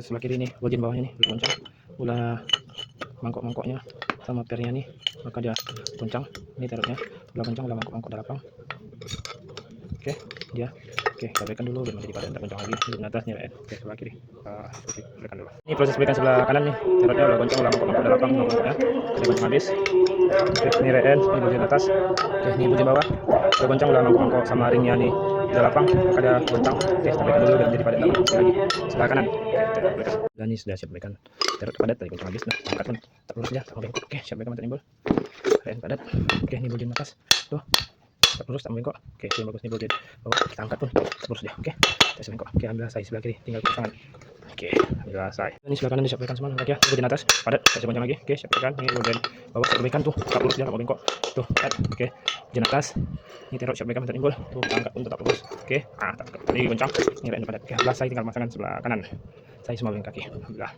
sebelah kiri nih, bagian bawahnya nih goncang, ulah mangkok-mangkoknya sama pernya nih, maka dia goncang. Ini terutnya ulah goncang, ulah mangkok-mangkok dalam. Oke, dia kita berikan dulu biar menjadi padat, tak goncang lagi. Di atasnya ya. Oke, sebelah kiri. Berikan dulu. Ini proses berikan sebelah kanan nih, terutnya ulah goncang, ulah mangkok-mangkok dalam mangkoknya. Kita goncang habis. Oke, ini reen, ini bagian atas. Oke, ini bagian bawah. Udah goncang, ulah mangkok-mangkok sama ringnya nih udah lapang, maka dia goncang. Oke, kita berikan dulu biar menjadi padat lagi sebelah kanan. Oke, kita berikan. Dan ini sudah siap berikan terut padat, tadi goncang habis. Nah, angkat pun tak lurus ya, tak bengkok. Oke, siap berikan timbul. Reen padat. Oke, ini bagian atas. Tuh, tak lurus, tak bengkok. Oke, ini bagus, ini bagian bawah. Kita angkat pun tak lurus dia. Oke, kita bengkok. Oke, ambil saya sebelah kiri, tinggal pasangan. Oke, ambil saya. Ini sebelah kanan disiapkan semua, ya. Bagian atas padat, saya goncang lagi. Oke, siap berikan. Ini bagian bawah siap berikan tuh, tak lurus dia, tak bengkok. Tuh, padat. Oke, bagian atas. Ini terus siap berikan timbul. Tuh, kita angkat pun tetap lurus. Oke, tadi goncang. Ini reen padat. Oke, sebelah saya tinggal pasangan sebelah kanan. Saya semua kaki. Alhamdulillah.